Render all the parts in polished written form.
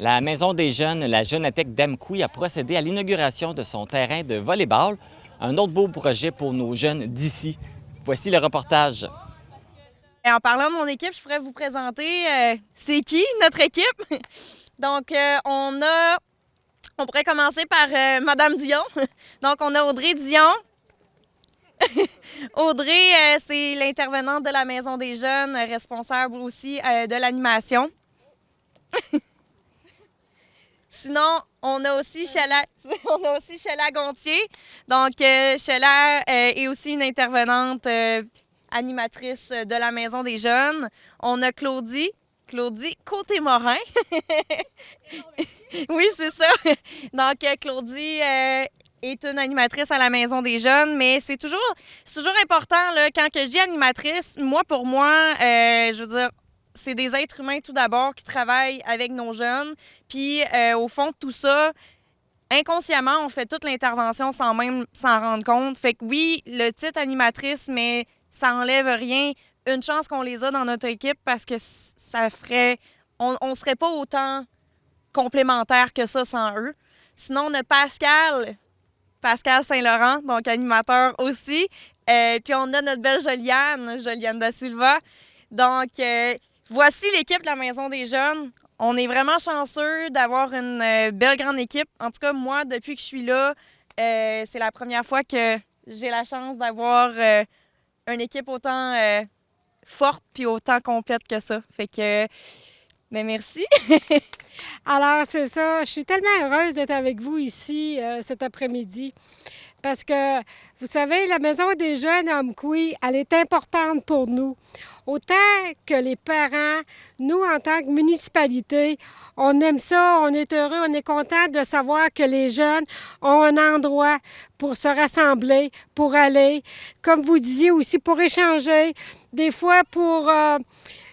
La Maison des jeunes, la Jeunatech d'Amqui, a procédé à l'inauguration de son terrain de volley-ball, un autre beau projet pour nos jeunes d'ici. Voici le reportage. En parlant de mon équipe, je pourrais vous présenter c'est qui notre équipe. Donc, on pourrait commencer par Madame Dion. Donc, on a Audrey Dion. Audrey, c'est l'intervenante de la Maison des jeunes, responsable aussi de l'animation. Sinon, on a aussi Sheila Gontier. Donc, Sheila est aussi une intervenante animatrice de la Maison des jeunes. On a Claudie Côté-Morin. Oui, c'est ça. Donc, Claudie est une animatrice à la Maison des jeunes, mais c'est toujours important, là, quand que je dis animatrice, pour moi, je veux dire, c'est des êtres humains tout d'abord qui travaillent avec nos jeunes. Puis, au fond de tout ça, inconsciemment, on fait toute l'intervention sans même s'en rendre compte. Fait que oui, le titre animatrice, mais ça enlève rien. Une chance qu'on les a dans notre équipe parce que ça ferait... On serait pas autant complémentaires que ça sans eux. Sinon, on a Pascal Saint-Laurent, donc animateur aussi. Puis on a notre belle Joliane Da Silva. Donc, voici l'équipe de la Maison des jeunes. On est vraiment chanceux d'avoir une belle grande équipe. En tout cas, moi, depuis que je suis là, c'est la première fois que j'ai la chance d'avoir une équipe autant forte puis autant complète que ça. Fait que, ben merci. Alors, c'est ça. Je suis tellement heureuse d'être avec vous ici cet après-midi parce que, vous savez, la Maison des jeunes à Amqui, elle est importante pour nous. Autant que les parents, nous, en tant que municipalité, on aime ça, on est heureux, on est content de savoir que les jeunes ont un endroit pour se rassembler, pour aller, comme vous disiez aussi, pour échanger, des fois pour...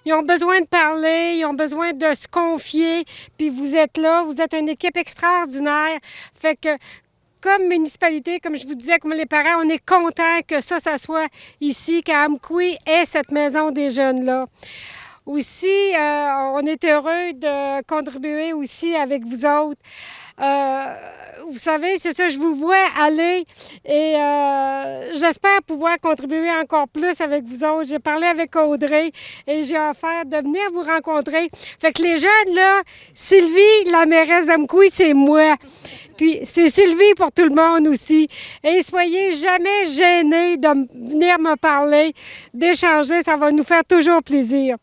Ils ont besoin de parler, ils ont besoin de se confier, puis vous êtes là, vous êtes une équipe extraordinaire. Fait que, comme municipalité, comme je vous disais, comme les parents, on est contents que ça soit ici, qu'à Amqui ait cette maison des jeunes-là. Aussi, on est heureux de contribuer aussi avec vous autres. Vous savez, c'est ça, je vous vois aller et j'espère pouvoir contribuer encore plus avec vous autres. J'ai parlé avec Audrey et j'ai offert de venir vous rencontrer. Fait que les jeunes, là, Sylvie, la mairesse d'Amqui, c'est moi. Puis c'est Sylvie pour tout le monde aussi. Et soyez jamais gênés de venir me parler, d'échanger, ça va nous faire toujours plaisir.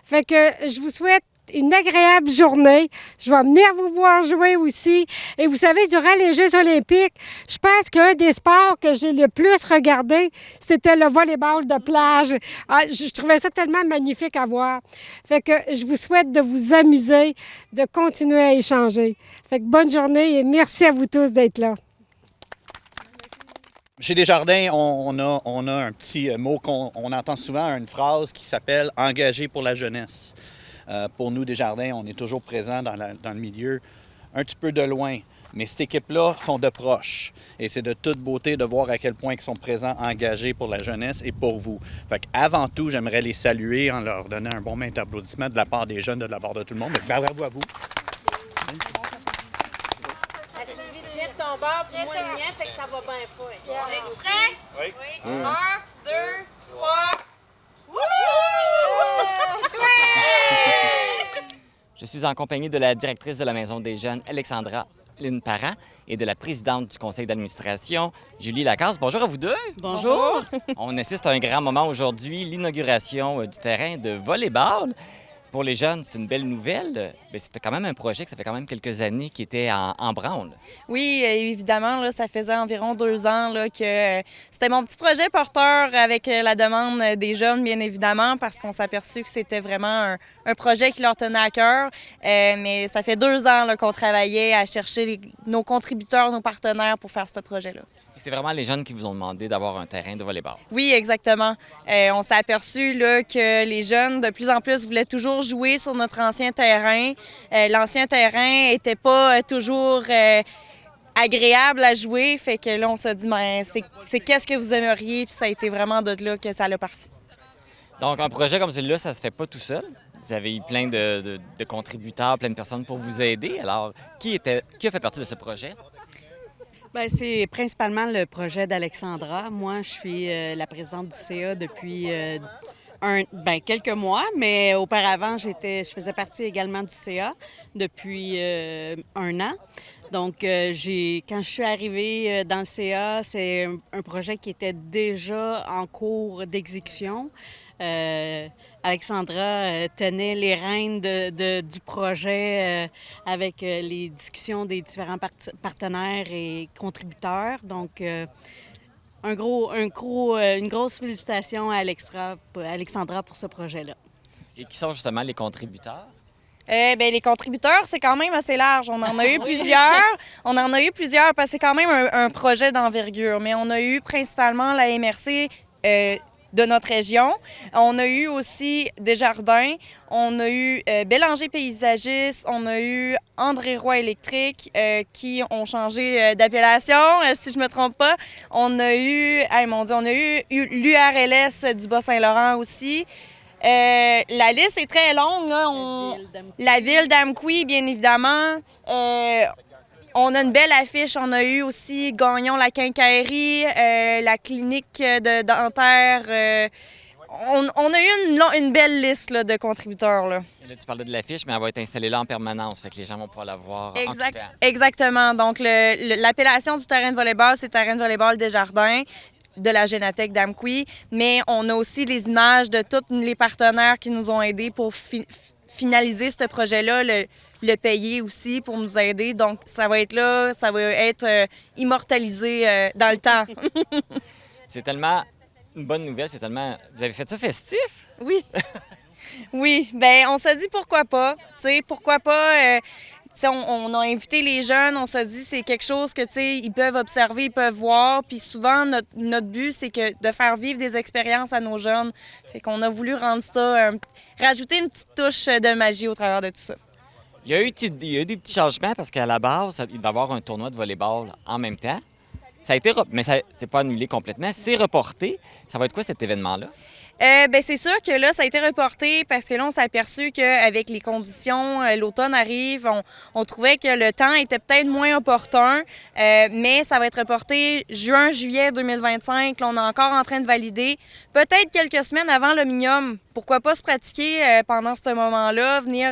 Fait que je vous souhaite une agréable journée. Je vais venir vous voir jouer aussi. Et vous savez, durant les Jeux olympiques, je pense qu'un des sports que j'ai le plus regardé, c'était le volleyball de plage. Je trouvais ça tellement magnifique à voir. Fait que je vous souhaite de vous amuser, de continuer à échanger. Fait que bonne journée et merci à vous tous d'être là. Chez Desjardins, on a un petit mot qu'on entend souvent, une phrase qui s'appelle « Engagé pour la jeunesse ». Pour nous, Desjardins, on est toujours présents dans le milieu, un petit peu de loin. Mais cette équipe-là sont de proches. Et c'est de toute beauté de voir à quel point ils sont présents, engagés pour la jeunesse et pour vous. Fait qu'avant tout, j'aimerais les saluer en leur donnant un bon main d'applaudissement de la part des jeunes, de la part de tout le monde. Donc, bravo à vous. Sylvie, tiens de ton bord, puis moi le mien, fait que ça va bien faire. On est prêts? Oui. 1, 2, 3. Je suis en compagnie de la directrice de la Maison des jeunes, Alexandra Lynn Parent, et de la présidente du conseil d'administration, Julie Lacasse. Bonjour à vous deux. Bonjour. On assiste à un grand moment aujourd'hui, l'inauguration du terrain de volley-ball. Pour les jeunes, c'est une belle nouvelle. Mais c'était quand même un projet que ça fait quand même quelques années qui était en branle. Oui, évidemment, là, ça faisait environ 2 ans là, que c'était mon petit projet porteur avec la demande des jeunes, bien évidemment, parce qu'on s'est aperçu que c'était vraiment un projet qui leur tenait à cœur. Mais ça fait 2 ans là, qu'on travaillait à chercher nos contributeurs, nos partenaires pour faire ce projet-là. C'est vraiment les jeunes qui vous ont demandé d'avoir un terrain de volley-ball. Oui, exactement. On s'est aperçu là, que les jeunes, de plus en plus, voulaient toujours jouer sur notre ancien terrain. L'ancien terrain n'était pas toujours agréable à jouer. Fait que là, on s'est dit, c'est qu'est-ce que vous aimeriez? Puis ça a été vraiment de là que ça l'a parti. Donc, un projet comme celui-là, ça se fait pas tout seul. Vous avez eu plein de contributeurs, plein de personnes pour vous aider. Alors, qui a fait partie de ce projet? Bien, c'est principalement le projet d'Alexandra. Moi, je suis la présidente du CA depuis quelques mois, mais auparavant, je faisais partie également du CA depuis 1 an. Donc, quand je suis arrivée dans le CA, c'est un projet qui était déjà en cours d'exécution. Alexandra tenait les rênes du projet avec les discussions des différents partenaires et contributeurs. Donc, une grosse félicitation à Alexandra pour ce projet-là. Et qui sont justement les contributeurs? Les contributeurs, c'est quand même assez large. On en a eu plusieurs. On en a eu plusieurs parce que c'est quand même un projet d'envergure. Mais on a eu principalement la MRC de notre région. On a eu aussi Desjardins. On a eu Bélanger Paysagiste. On a eu André Roy Électrique qui ont changé d'appellation, si je me trompe pas. On a eu, on a eu l'URLS du Bas-Saint-Laurent aussi. La liste est très longue. Là. La ville d'Amqui, bien évidemment. On a une belle affiche. On a eu aussi Gagnon la Quincaillerie, la clinique dentaire. On a eu une belle liste là, de contributeurs. Là. Et là, tu parlais de l'affiche, mais elle va être installée là en permanence. Fait que les gens vont pouvoir la voir en tout temps. Exactement. Donc, l'appellation du terrain de volleyball, c'est terrain de volleyball Desjardins de la Génathèque d'Amqui, mais on a aussi les images de tous les partenaires qui nous ont aidés pour finaliser ce projet-là, le payer aussi pour nous aider. Donc, ça va être là, ça va être immortalisé dans le temps. C'est tellement une bonne nouvelle, c'est tellement... Vous avez fait ça festif? Oui. Oui, bien, on s'est dit pourquoi pas, tu sais, pourquoi pas... on a invité les jeunes, on s'est dit c'est quelque chose que ils peuvent observer, ils peuvent voir. Puis souvent, notre but, c'est de faire vivre des expériences à nos jeunes. Fait qu'on a voulu rendre ça, rajouter une petite touche de magie au travers de tout ça. Il y a eu des petits changements parce qu'à la base, il va y avoir un tournoi de volleyball en même temps. Ça a été, mais ça c'est pas annulé complètement. C'est reporté. Ça va être quoi cet événement-là? C'est sûr que là, ça a été reporté parce que là, on s'est aperçu qu'avec les conditions, l'automne arrive, on trouvait que le temps était peut-être moins opportun, mais ça va être reporté juin-juillet 2025. Là, on est encore en train de valider. Peut-être quelques semaines avant l'Omnium. Pourquoi pas se pratiquer pendant ce moment-là, venir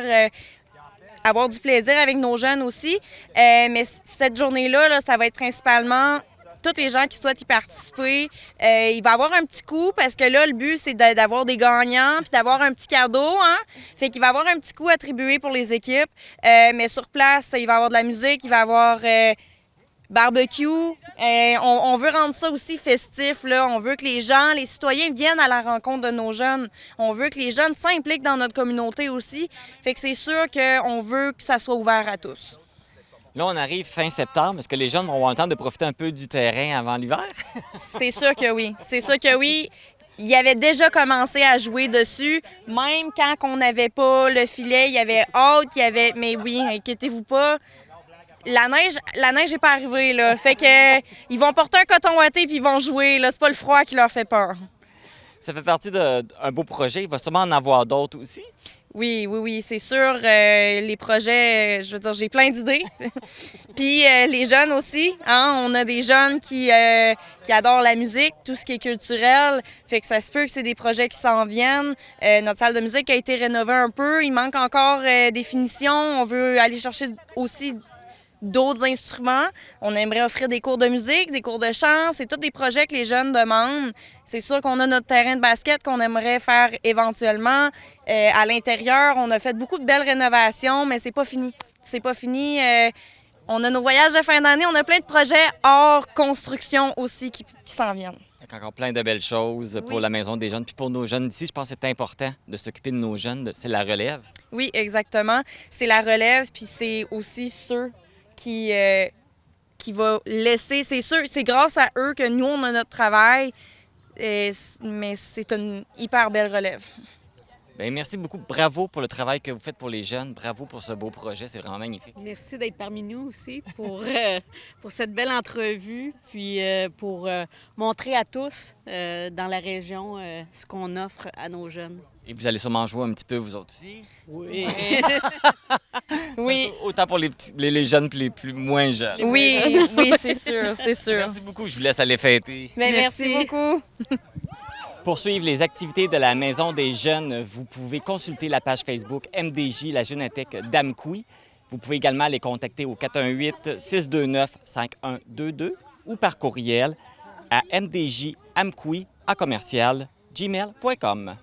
avoir du plaisir avec nos jeunes aussi. Mais cette journée-là, là, ça va être principalement... tous les gens qui souhaitent y participer. Il va y avoir un petit coup parce que là, le but, c'est d'avoir des gagnants puis d'avoir un petit cadeau. Hein? Fait qu'il va y avoir un petit coup attribué pour les équipes. Mais sur place, il va y avoir de la musique, il va y avoir barbecue. On veut rendre ça aussi festif. Là. On veut que les gens, les citoyens viennent à la rencontre de nos jeunes. On veut que les jeunes s'impliquent dans notre communauté aussi. Fait que c'est sûr qu'on veut que ça soit ouvert à tous. Là, on arrive fin septembre. Est-ce que les jeunes vont avoir le temps de profiter un peu du terrain avant l'hiver? C'est sûr que oui. C'est sûr que oui. Il avait déjà commencé à jouer dessus. Même quand on n'avait pas le filet, il y avait hâte, mais oui, inquiétez-vous pas. La neige n'est pas arrivée, là. Fait que ils vont porter un coton ouaté puis ils vont jouer, là. C'est pas le froid qui leur fait peur. Ça fait partie d'un beau projet. Il va sûrement en avoir d'autres aussi. Oui, c'est sûr. Les projets, je veux dire, j'ai plein d'idées. Puis les jeunes aussi, hein, on a des jeunes qui adorent la musique, tout ce qui est culturel. Fait que ça se peut que c'est des projets qui s'en viennent. Notre salle de musique a été rénovée un peu. Il manque encore des finitions. On veut aller chercher aussi d'autres instruments. On aimerait offrir des cours de musique, des cours de chant. C'est tous des projets que les jeunes demandent. C'est sûr qu'on a notre terrain de basket qu'on aimerait faire éventuellement. À l'intérieur, on a fait beaucoup de belles rénovations, mais c'est pas fini. C'est pas fini. On a nos voyages de fin d'année. On a plein de projets hors construction aussi qui s'en viennent. Il y a encore plein de belles choses pour la Maison des jeunes. Puis pour nos jeunes d'ici, je pense que c'est important de s'occuper de nos jeunes. C'est la relève. Oui, exactement. C'est la relève, puis c'est aussi ceux qui va laisser... C'est sûr, c'est grâce à eux que nous, on a notre travail, mais c'est une hyper belle relève. Bien, merci beaucoup. Bravo pour le travail que vous faites pour les jeunes. Bravo pour ce beau projet. C'est vraiment magnifique. Merci d'être parmi nous aussi pour cette belle entrevue, puis pour montrer à tous dans la région ce qu'on offre à nos jeunes. Et vous allez sûrement jouer un petit peu, vous autres aussi? Oui. Oui, Autant pour les jeunes que les moins jeunes. oui, oui, c'est sûr, c'est sûr. Merci beaucoup. Je vous laisse aller fêter. Mais merci Merci. beaucoup. Pour suivre les activités de la Maison des jeunes, vous pouvez consulter la page Facebook MDJ, la Jeunethèque d'Amqui. Vous pouvez également les contacter au 418-629-5122 ou par courriel à mdjamqui@gmail.com.